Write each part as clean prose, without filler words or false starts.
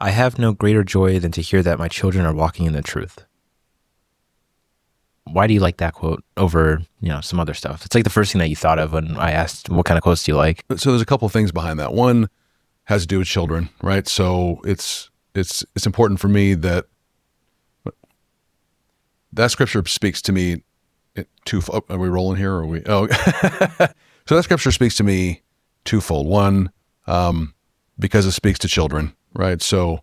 I have no greater joy than to hear that my children are walking in the truth. Why do you like that quote over, some other stuff? It's like the first thing that you thought of when I asked, what kind of quotes do you like? So there's a couple of things behind that. One has to do with children, right? So it's important for me that scripture speaks to me are we rolling here? Or are we? Oh, so that scripture speaks to me twofold. One, because it speaks to children, right? So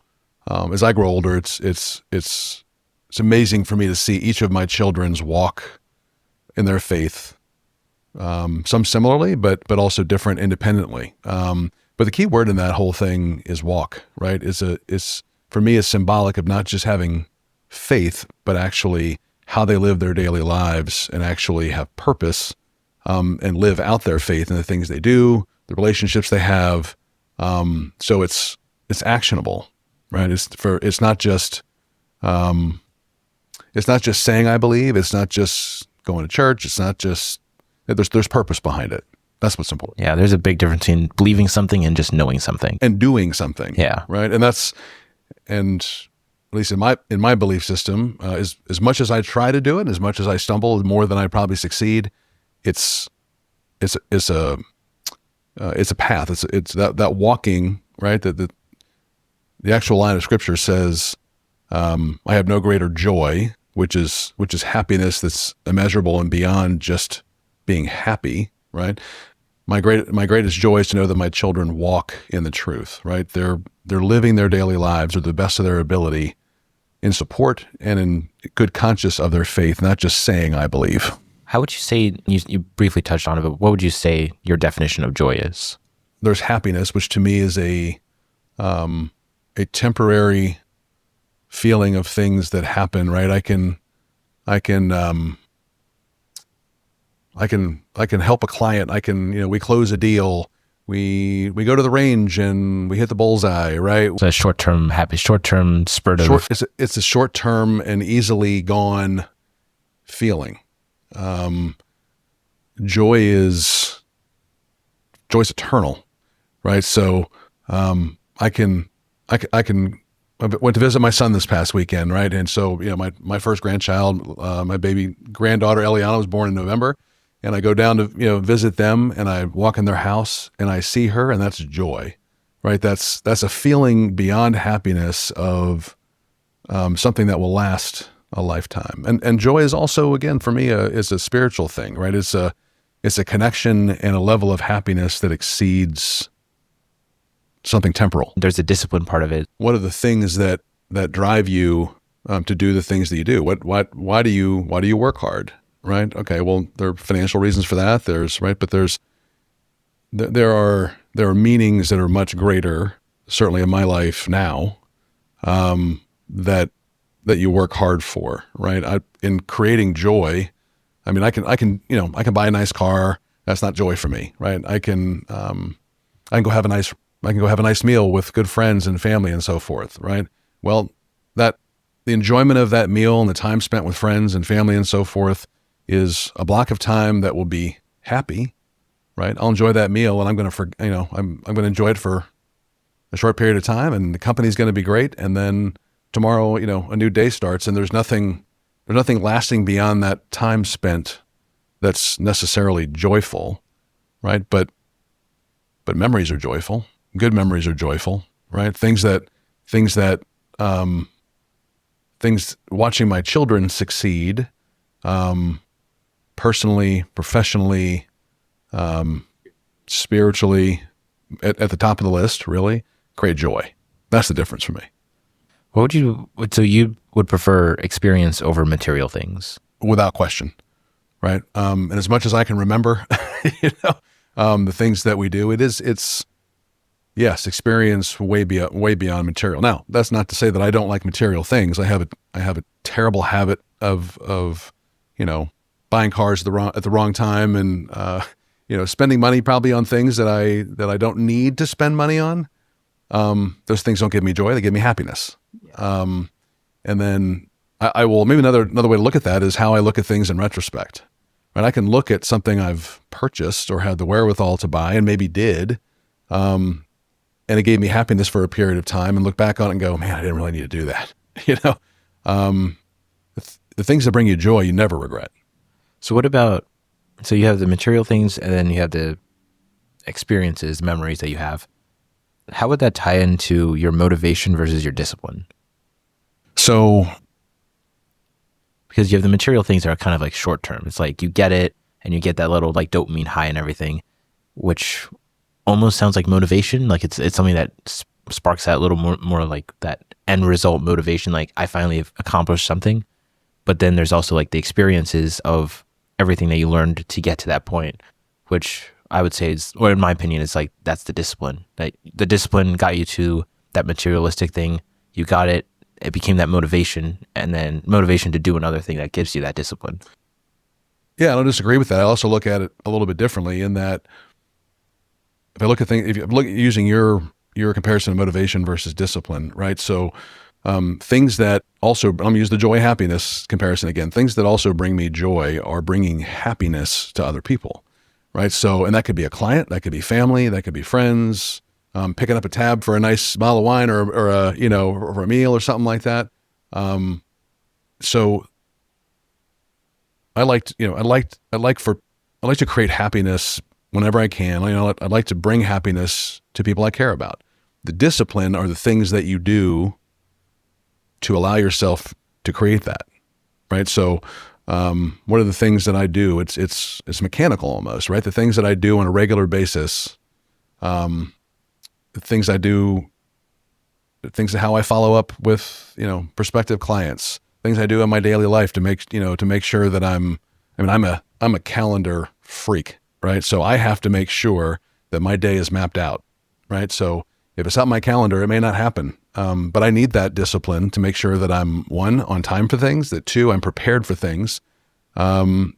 as I grow older, it's amazing for me to see each of my children's walk in their faith. Some similarly, but also different independently. But the key word in that whole thing is walk, right? It's for me is symbolic of not just having faith, but actually how they live their daily lives and actually have purpose, and live out their faith in the things they do, the relationships they have. So it's actionable, right? It's not just saying I believe. It's not just going to church. It's not just there's purpose behind it. That's what's important. Yeah, there's a big difference between believing something and just knowing something and doing something. Yeah, right. And at least in my belief system, as much as I try to do it, as much as I stumble, more than I probably succeed, it's a path. It's that walking, right? That the actual line of scripture says, I have no greater joy, which is happiness that's immeasurable and beyond just being happy, right? My greatest joy is to know that my children walk in the truth, right? They're living their daily lives to the best of their ability in support and in good conscience of their faith, not just saying I believe. How would you say, you briefly touched on it, but what would you say your definition of joy is? There's happiness, which to me is a temporary feeling of things that happen, right? I can help a client. We close a deal. We go to the range and we hit the bullseye, right? It's a short-term spurt of... It's a short-term and easily gone feeling. Joy's eternal, right? So I went to visit my son this past weekend, right? And so my first grandchild, my baby granddaughter Eliana, was born in November. And I go down to, visit them, and I walk in their house and I see her, and that's joy, right? That's a feeling beyond happiness of something that will last a lifetime. And joy is also, again, for me, is a spiritual thing, right? It's a connection and a level of happiness that exceeds something temporal. There's a discipline part of it. What are the things that drive you to do the things that you do? Why do you work hard? Right. Okay. Well, there are financial reasons for that. But there are meanings that are much greater, certainly in my life now, that you work hard for. Right. In creating joy, I mean, I can buy a nice car. That's not joy for me. Right. I can go have a nice meal with good friends and family and so forth. Right. Well, the enjoyment of that meal and the time spent with friends and family and so forth is a block of time that will be happy, right? I'll enjoy that meal, and I'm going to enjoy it for a short period of time, and the company's going to be great. And then tomorrow, a new day starts, and there's nothing lasting beyond that time spent that's necessarily joyful, right? But memories are joyful. Good memories are joyful, right? Things watching my children succeed, personally, professionally, spiritually, at the top of the list, really, create joy. That's the difference for me. So you would prefer experience over material things? Without question, right? And as much as I can remember, the things that we do, it's experience way beyond material. Now, that's not to say that I don't like material things. I have a terrible habit of buying cars at the wrong time, and spending money probably on things that I don't need to spend money on. Those things don't give me joy; they give me happiness. And then I will, maybe another way to look at that is how I look at things in retrospect. Right? I can look at something I've purchased or had the wherewithal to buy, and maybe did, and it gave me happiness for a period of time, and look back on it and go, man, I didn't really need to do that. Um, the things that bring you joy, you never regret. So what about, so you have the material things and then you have the experiences, memories that you have. How would that tie into your motivation versus your discipline? So, because you have the material things that are kind of like short term. It's like you get it and you get that little like dopamine high and everything, which almost sounds like motivation. Like it's something that sparks that little more like that end result motivation. Like I finally have accomplished something. But then there's also like the experiences of everything that you learned to get to that point, which I would say is, or in my opinion, is like, that's the discipline. Like the discipline got you to that materialistic thing. You got it. It became that motivation, and then motivation to do another thing that gives you that discipline. Yeah, I don't disagree with that. I also look at it a little bit differently in that if I look at things, if you look at using your comparison of motivation versus discipline, right? So things that also, I'm going to use the joy happiness comparison again. Things that also bring me joy are bringing happiness to other people, right? So, and that could be a client, that could be family, that could be friends, picking up a tab for a nice bottle of wine or a, or a meal or something like that. So I like to create happiness whenever I can. I'd like to bring happiness to people I care about. The discipline are the things that you do to allow yourself to create that, right? So, what are the things that I do? It's mechanical almost, right? The things that I do on a regular basis, the things I do, how I follow up with, prospective clients, things I do in my daily life to make sure that I'm a calendar freak, right? So I have to make sure that my day is mapped out, right? So if it's not in my calendar, it may not happen. But I need that discipline to make sure that I'm, one, on time for things, that two, I'm prepared for things, and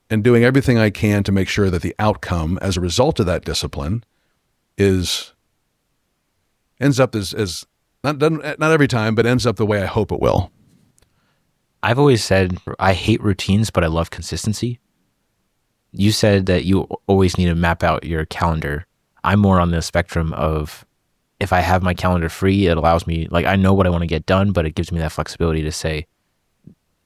doing everything I can to make sure that the outcome as a result of that discipline ends up as not every time, but ends up the way I hope it will. I've always said I hate routines, but I love consistency. You said that you always need to map out your calendar. I'm more on the spectrum of, if I have my calendar free, it allows me, like, I know what I want to get done, but it gives me that flexibility to say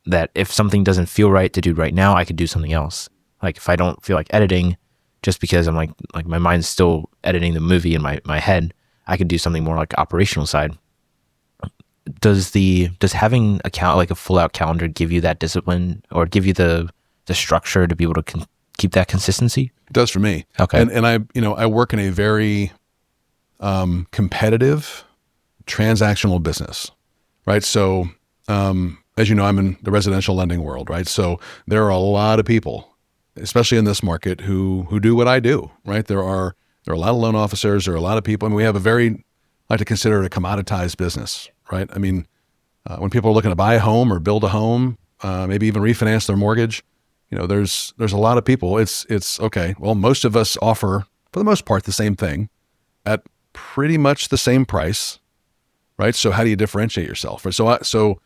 that if something doesn't feel right to do right now, I could do something else. Like if I don't feel like editing, just because I'm like my mind's still editing the movie in my head, I could do something more like operational side. Does having a full out calendar give you that discipline, or give you the structure to be able to keep that consistency? It does for me. Okay. And I work in a very competitive transactional business, right? So, as you know, I'm in the residential lending world, right? So there are a lot of people, especially in this market, who do what I do, right? There are a lot of loan officers, there are a lot of people, and we have I like to consider it a commoditized business, right? I mean, when people are looking to buy a home or build a home, maybe even refinance their mortgage, there's a lot of people. It's okay. Well, most of us offer, for the most part, the same thing at pretty much the same price, right? So how do you differentiate yourself? So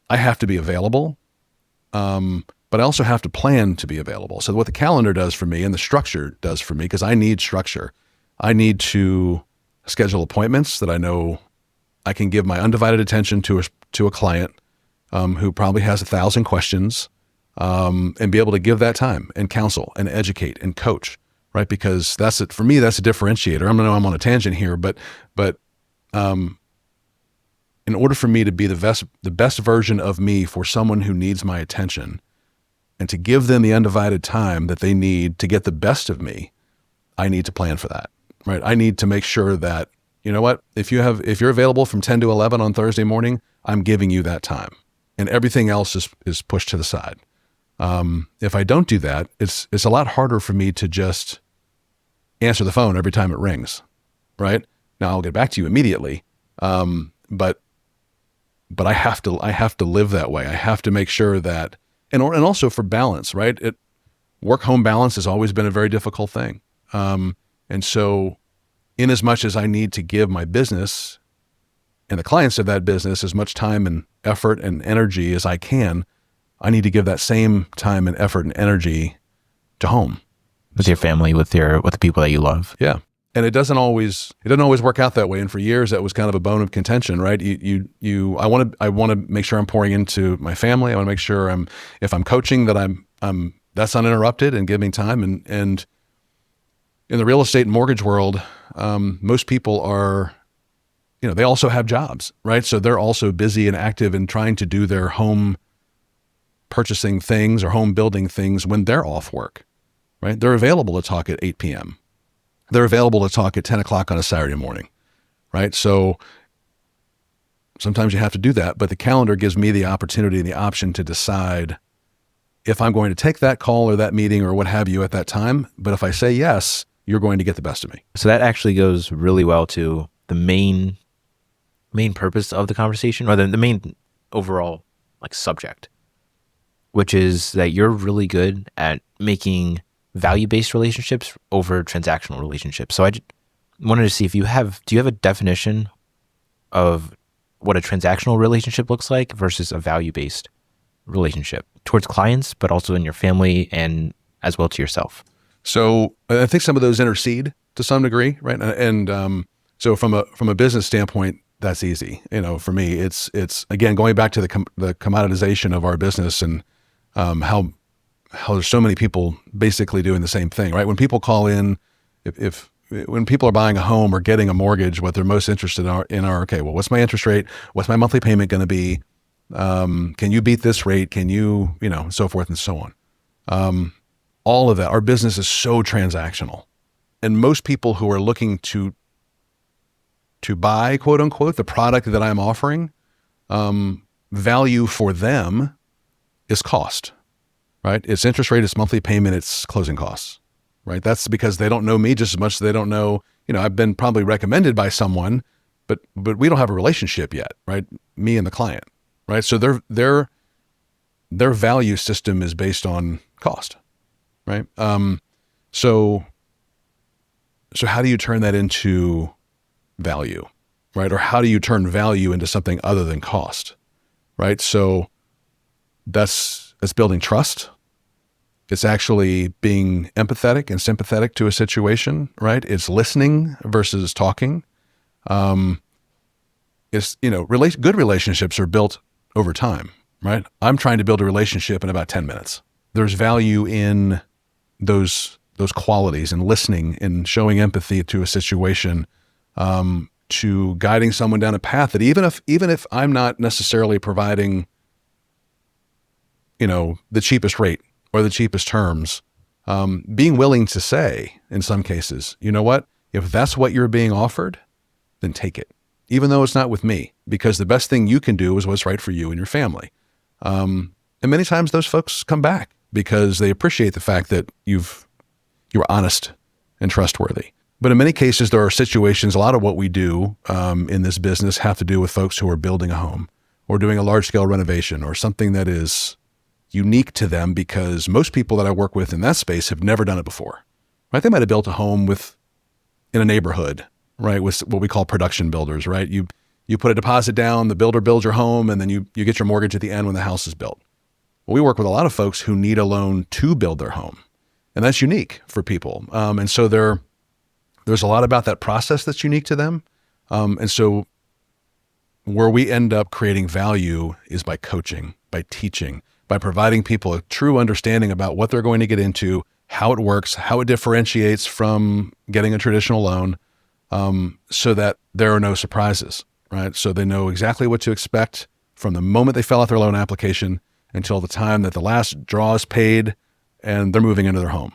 I have to be available, but I also have to plan to be available. So what the calendar does for me and the structure does for me, because I need structure, I need to schedule appointments that I know I can give my undivided attention to a client who probably has 1,000 questions, and be able to give that time and counsel and educate and coach, right? Because that's it for me. That's a differentiator. I know I'm on a tangent here, but in order for me to be the best version of me for someone who needs my attention, and to give them the undivided time that they need to get the best of me, I need to plan for that, right? I need to make sure that, you know what, if you're available from 10 to 11 on Thursday morning, I'm giving you that time, and everything else is pushed to the side. If I don't do that, it's a lot harder for me to just answer the phone every time it rings, right? Now I'll get back to you immediately, but I have to live that way. I have to make sure that, and also for balance, right? Work-home balance has always been a very difficult thing. And so in as much as I need to give my business and the clients of that business as much time and effort and energy as I can, I need to give that same time and effort and energy to home. With your family, with the people that you love. Yeah. And it doesn't always work out that way. And for years, that was kind of a bone of contention, right? I want to make sure I'm pouring into my family. I want to make sure if I'm coaching, that I'm that's uninterrupted and giving time. And in the real estate and mortgage world, most people are, they also have jobs, right? So they're also busy and active in trying to do their home purchasing things or home building things when they're off work, right? They're available to talk at 8 p.m. They're available to talk at 10 o'clock on a Saturday morning, right? So sometimes you have to do that, but the calendar gives me the opportunity and the option to decide if I'm going to take that call or that meeting or what have you at that time. But if I say yes, you're going to get the best of me. So that actually goes really well to the main purpose of the conversation, or the main overall subject, which is that you're really good at making value-based relationships over transactional relationships. So I just wanted to see do you have a definition of what a transactional relationship looks like versus a value-based relationship towards clients, but also in your family and as well to yourself? So I think some of those intercede to some degree, right? And so from a business standpoint, that's easy. For me, it's again going back to the commoditization of our business and how there's so many people basically doing the same thing, right? When people call in, when people are buying a home or getting a mortgage, what they're most interested in are okay, well, what's my interest rate? What's my monthly payment going to be? Can you beat this rate? Can you, so forth and so on. All of that. Our business is so transactional, and most people who are looking to buy, quote unquote, the product that I'm offering, value for them is cost, right? It's interest rate, it's monthly payment, it's closing costs, right? That's because they don't know me just as much as they don't know, I've been probably recommended by someone, but we don't have a relationship yet, right? Me and the client, right? So their value system is based on cost, right? So how do you turn that into value, right? Or how do you turn value into something other than cost, right? So that's building trust. It's actually being empathetic and sympathetic to a situation, right? It's listening versus talking. It's, good relationships are built over time, right? I'm trying to build a relationship in about 10 minutes. There's value in those qualities and listening and showing empathy to a situation, to guiding someone down a path that even if I'm not necessarily providing, the cheapest rate or the cheapest terms, being willing to say in some cases, you know what, if that's what you're being offered, then take it, even though it's not with me, because the best thing you can do is what's right for you and your family. And many times those folks come back because they appreciate the fact that you were honest and trustworthy. But in many cases, there are situations, a lot of what we do in this business have to do with folks who are building a home or doing a large-scale renovation or something that is unique to them, because most people that I work with in that space have never done it before, right? They might have built a home in a neighborhood, right, with what we call production builders, right? You put a deposit down, the builder builds your home, and then you get your mortgage at the end when the house is built. Well, we work with a lot of folks who need a loan to build their home, and that's unique for people. And so there's a lot about that process that's unique to them. And so where we end up creating value is by coaching, by teaching, by providing people a true understanding about what they're going to get into, how it works, how it differentiates from getting a traditional loan, so that there are no surprises, right? So they know exactly what to expect from the moment they fill out their loan application until the time that the last draw is paid and they're moving into their home.